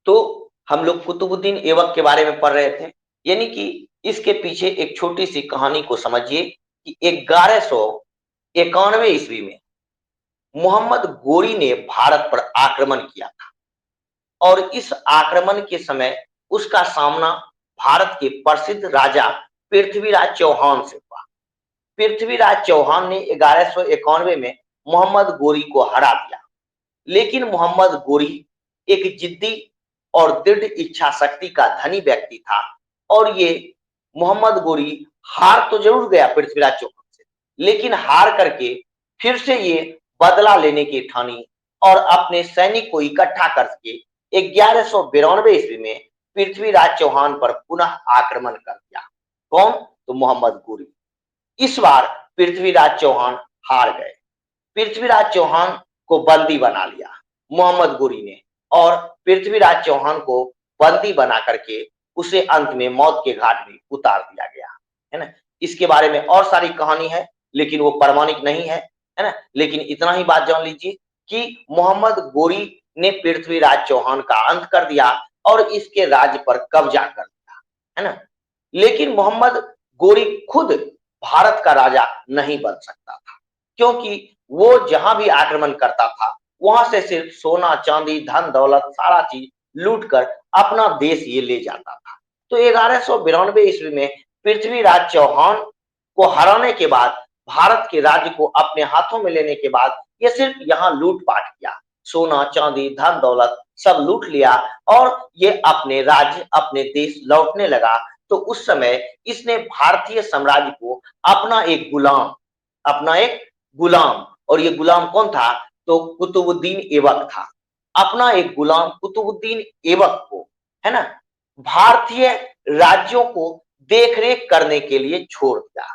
तो हम लोग कुतुबुद्दीन ऐबक के बारे में पढ़ रहे थे, यानी कि इसके पीछे एक छोटी सी कहानी को समझिए कि 1191 ईस्वी में मोहम्मद गोरी ने भारत पर आक्रमण किया था और इस आक्रमण के समय उसका सामना भारत के प्रसिद्ध राजा पृथ्वीराज चौहान से हुआ। पृथ्वीराज चौहान ने 1191 में मोहम्मद गोरी को हरा दिया, लेकिन मोहम्मद गोरी एक जिद्दी और दृढ़ इच्छा शक्ति का धनी व्यक्ति था और ये मोहम्मद गोरी हार तो जरूर गया पृथ्वीराज चौहान से, लेकिन हार करके फिर से ये बदला लेने की ठानी और अपने सैनिक को इकट्ठा करके 1192 ईस्वी में पृथ्वीराज चौहान पर पुनः आक्रमण कर दिया। कौन? तो मोहम्मद गोरी। इस बार पृथ्वीराज चौहान हार गए। पृथ्वीराज चौहान को बंदी बना लिया मोहम्मद गोरी ने और पृथ्वीराज चौहान को बंदी बना करके उसे अंत में मौत के घाट में उतार दिया गया, है ना। इसके बारे में और सारी कहानी है, लेकिन वो प्रमाणिक नहीं है ना। लेकिन इतना ही बात जान लीजिए कि मोहम्मद गोरी ने पृथ्वीराज चौहान का अंत कर दिया और इसके राज्य पर कब्जा कर दिया, है ना। लेकिन मोहम्मद गोरी खुद भारत का राजा नहीं बन सकता था, क्योंकि वो जहां भी आक्रमण करता था वहां से सिर्फ सोना चांदी धन दौलत सारा चीज लूट कर अपना देश ये ले जाता था। तो 1192 ईस्वी में पृथ्वीराज चौहान को हराने के बाद, भारत के राज्य को अपने हाथों में लेने के बाद ये सिर्फ यहाँ लूटपाट किया, सोना चांदी धन दौलत सब लूट लिया और ये अपने राज्य अपने देश लौटने लगा। तो उस समय इसने भारतीय साम्राज्य को अपना एक गुलाम, और ये गुलाम कौन था? तो कुतुबुद्दीन ऐबक था। अपना एक गुलाम कुतुबुद्दीन ऐबक को, है ना, भारतीय राज्यों को देखरेख करने के लिए छोड़ दिया।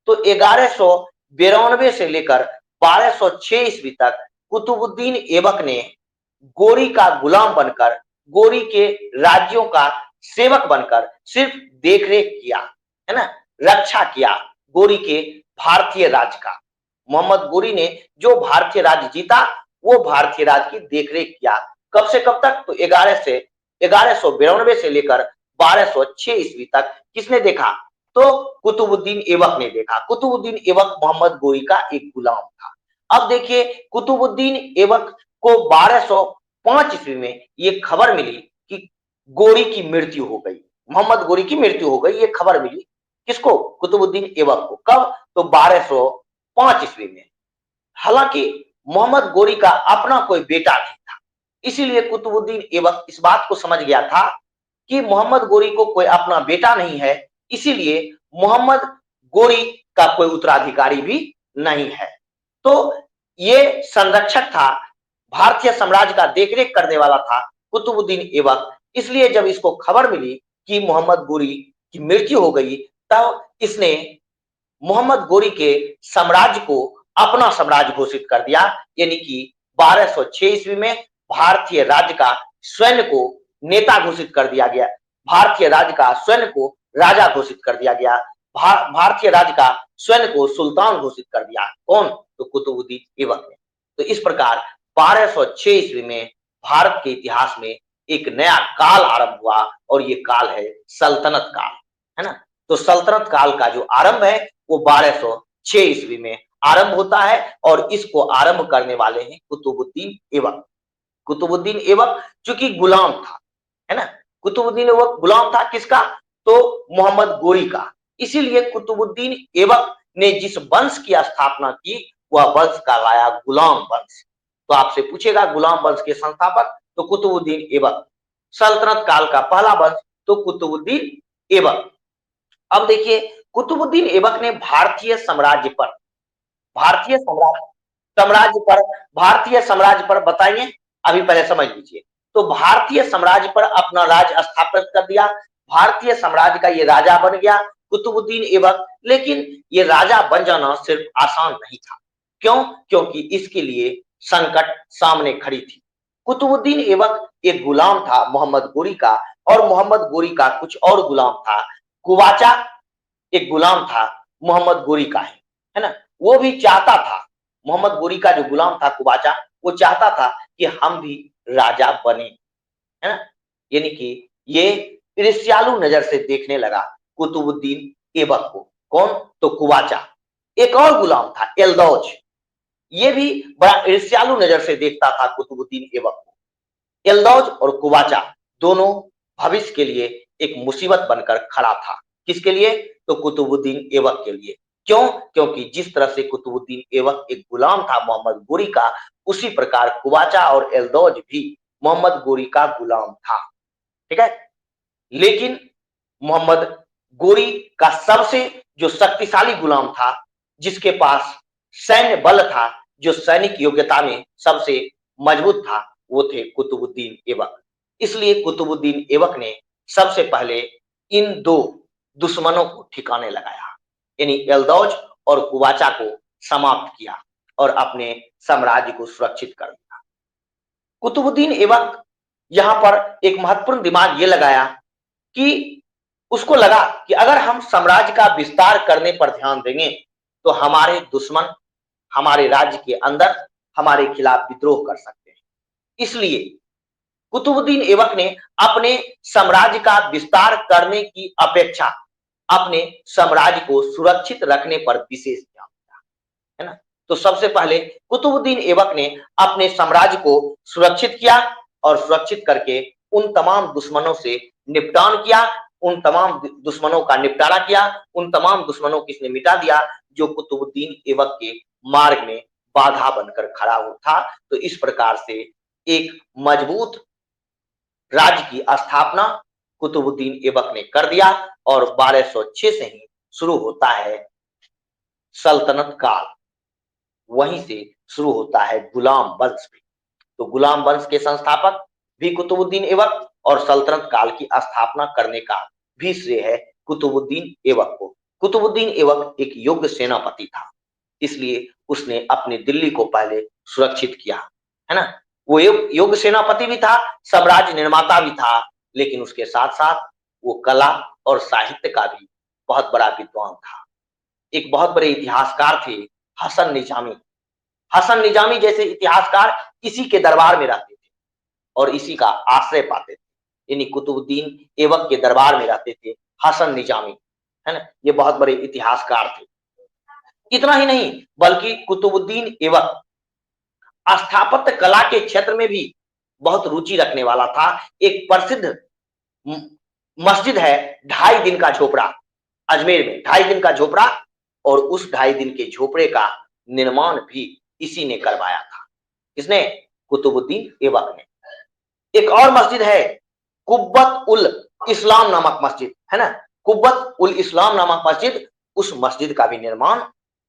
तो 1192 से लेकर 1206 ईस्वी तक कुतुबुद्दीन ऐबक ने गोरी का गुलाम बनकर, गोरी के राज्यों का सेवक बनकर सिर्फ देखरेख किया, है ना, रक्षा किया गोरी के भारतीय राज का। मोहम्मद गोरी ने जो भारतीय राज्य जीता वो भारतीय राज्य की देखरेख किया। कब से कब तक? तो 1192 से लेकर 1206 ईस्वी तक किसने देखा? तो कुतुबुद्दीन ऐबक ने देखा। कुतुबुद्दीन ऐबक मोहम्मद गोरी का एक गुलाम था। अब देखिए, कुतुबुद्दीन ऐबक को 1205 ईस्वी में ये खबर मिली कि गोरी की मृत्यु हो गई, मोहम्मद गोरी की मृत्यु हो गई। ये खबर मिली किसको? कुतुबुद्दीन ऐबक को। कब? तो 1205 ईस्वी में। हालांकि मोहम्मद गोरी का अपना कोई बेटा नहीं था, इसीलिए कुतुबुद्दीन ऐबक इस बात को समझ गया था कि मोहम्मद गोरी को कोई अपना बेटा नहीं है, इसीलिए मोहम्मद गोरी का कोई उत्तराधिकारी भी नहीं है। तो ये संरक्षक था, भारतीय साम्राज्य का देखरेख करने वाला था कुतुबुद्दीन ऐबक। इसलिए जब इसको खबर मिली कि मोहम्मद गोरी की मृत्यु हो गई, तब इसने मोहम्मद गोरी के साम्राज्य को अपना साम्राज्य घोषित कर दिया। यानी कि 1206 ईस्वी में भारतीय राज्य का स्वयं को नेता घोषित कर दिया गया, भारतीय राज्य का स्वयं को राजा घोषित कर दिया गया, भारतीय राज्य का स्वयं को सुल्तान घोषित कर दिया। कौन? तो कुतुबुद्दीन ऐबक ने। तो इस प्रकार 1206 ईस्वी में भारत के इतिहास में एक नया काल आरंभ हुआ और ये काल है सल्तनत काल, है ना। तो सल्तनत काल का जो आरंभ है वो 1206 ईस्वी में आरंभ होता है और इसको आरंभ करने वाले हैं कुतुबुद्दीन ऐबक। कुतुबुद्दीन ऐबक चूंकि गुलाम था, है ना, कुतुबुद्दीन ऐबक गुलाम था किसका? तो मोहम्मद गोरी का। इसीलिए कुतुबुद्दीन ऐबक ने जिस वंश की स्थापना की वह वंश कहलाया गुलाम वंश। तो आपसे पूछेगा गुलाम वंश के संस्थापक, तो कुतुबुद्दीन ऐबक। सल्तनत काल का पहला वंश तो कुतुबुद्दीन ऐबक। अब देखिए, कुतुबुद्दीन ऐबक ने भारतीय साम्राज्य साम्राज्य पर भारतीय साम्राज्य पर बताइए, अभी पहले समझ लीजिए। तो भारतीय साम्राज्य पर अपना राज स्थापित कर दिया, भारतीय साम्राज्य का ये राजा बन गया कुतुबुद्दीन ऐबक। लेकिन ये राजा बन जाना सिर्फ आसान नहीं था। क्यों? क्योंकि इसके लिए संकट सामने खड़ी थी। कुतुबुद्दीन ऐबक एक गुलाम था मोहम्मद गोरी का, और मोहम्मद गोरी का कुछ और गुलाम था। कुवाचा एक गुलाम था मोहम्मद गोरी का, है ना। वो भी चाहता था, मोहम्मद गोरी का जो गुलाम था कुवाचा, वो चाहता था कि हम भी राजा बने, है ना। यानी कि ये ईर्ष्यालु नजर से देखने लगा कुतुबुद्दीन ऐबक को। कौन? तो कुवाचा। एक और गुलाम था एल्दौज, ये भी बड़ा ईर्ष्यालु नजर से देखता था कुतुबुद्दीन ऐबक को। एल्दौज और कुवाचा दोनों भविष्य के लिए एक मुसीबत बनकर खड़ा था। किसके लिए? तो कुतुबुद्दीन ऐबक के लिए। क्यों? क्योंकि जिस तरह से कुतुबुद्दीन ऐबक एक गुलाम था मोहम्मद गोरी का, उसी प्रकार कुवाचा और एल्दौज भी मोहम्मद गोरी का गुलाम था। ठीक है। लेकिन मोहम्मद गोरी का सबसे जो शक्तिशाली गुलाम था, जिसके पास सैन्य बल था, जो सैनिक योग्यता में सबसे मजबूत था, वो थे कुतुबुद्दीन ऐबक। इसलिए कुतुबुद्दीन ऐबक ने सबसे पहले इन दो दुश्मनों को ठिकाने लगाया, यानी एल्दौज और कुवाचा को समाप्त किया और अपने साम्राज्य को सुरक्षित कर दिया। कुतुबुद्दीन ऐबक यहां पर एक महत्वपूर्ण दिमाग ये लगाया कि उसको लगा कि अगर हम साम्राज्य का विस्तार करने पर ध्यान देंगे तो हमारे दुश्मन हमारे राज्य के अंदर हमारे खिलाफ विद्रोह कर सकते हैं। इसलिए कुतुबुद्दीन ऐबक ने अपने साम्राज्य का विस्तार करने की अपेक्षा अपने साम्राज्य को सुरक्षित रखने पर विशेष ध्यान दिया, है ना। तो सबसे पहले कुतुबुद्दीन ऐबक ने अपने साम्राज्य को सुरक्षित किया और सुरक्षित करके उन तमाम दुश्मनों से निपटान किया, उन तमाम दुश्मनों का निपटारा किया, उन तमाम दुश्मनों को इसने मिटा दिया जो कुतुबुद्दीन ऐबक के मार्ग में बाधा बनकर खड़ा हुआ था। तो इस प्रकार से एक मजबूत राज्य की स्थापना कुतुबुद्दीन ऐबक ने कर दिया और 1206 से ही शुरू होता है सल्तनत काल। वहीं से शुरू होता है गुलाम वंश भी। तो गुलाम वंश के संस्थापक भी कुतुबुद्दीन ऐबक और सल्तनत काल की स्थापना करने का भी श्रेय है कुतुबुद्दीन ऐबक को। कुतुबुद्दीन ऐबक एक योग्य सेनापति था, इसलिए उसने अपनी दिल्ली को पहले सुरक्षित किया, है ना। वो योग्य सेनापति भी था, साम्राज्य निर्माता भी था, लेकिन उसके साथ साथ वो कला और साहित्य का भी बहुत बड़ा विद्वान था। एक बहुत बड़े इतिहासकार थे हसन निजामी। हसन निजामी जैसे इतिहासकार इसी के दरबार में रहते थे और इसी का आश्रय पाते थे, यानी कुतुबुद्दीन ऐबक के दरबार में रहते थे हसन निजामी, है ना। ये बहुत बड़े इतिहासकार थे। इतना ही नहीं बल्कि कुतुबुद्दीन ऐबक स्थापत्य कला के क्षेत्र में भी बहुत रुचि रखने वाला था। एक प्रसिद्ध मस्जिद है ढाई दिन का झोपड़ा, अजमेर में ढाई दिन का झोपड़ा, और उस ढाई दिन के झोपड़े का निर्माण भी इसी ने करवाया था। किसने? कुतुबुद्दीन ऐबक ने। एक और मस्जिद है कुब्बत उल इस्लाम नामक मस्जिद, है ना। कुब्बत उल इस्लाम नामक मस्जिद, उस मस्जिद का भी निर्माण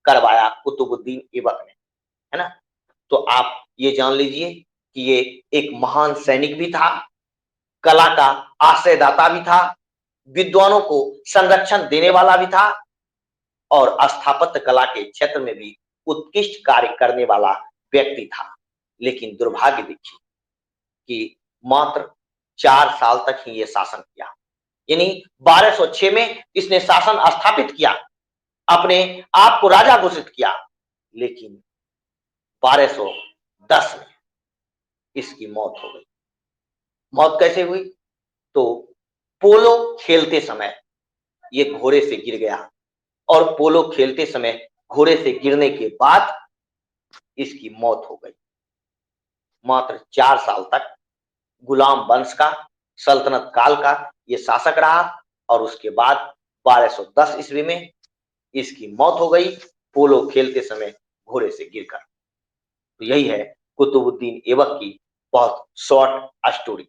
करवाया कुतुबुद्दीन ऐबक ने, है ना। तो आप ये जान लीजिए कि ये एक महान सैनिक भी था, कला का आश्रयदाता भी था, विद्वानों को संरक्षण देने वाला भी था और स्थापत्य कला के क्षेत्र में भी उत्कृष्ट कार्य करने वाला व्यक्ति था। लेकिन दुर्भाग्य देखिए कि मात्र 4 साल तक ही ये शासन किया, यानी 1206 में इसने शासन स्थापित किया, अपने आप को राजा घोषित किया, लेकिन 1210 में इसकी मौत हो गई। मौत कैसे हुई? तो पोलो खेलते समय ये घोड़े से गिर गया और पोलो खेलते समय घोड़े से गिरने के बाद इसकी मौत हो गई। मात्र 4 साल तक गुलाम वंश का, सल्तनत काल का ये शासक रहा और उसके बाद 1210 ईस्वी में इसकी मौत हो गई पोलो खेलते समय घोड़े से गिरकर। तो यही है कुतुबुद्दीन ऐबक की बहुत शॉर्ट स्टोरी।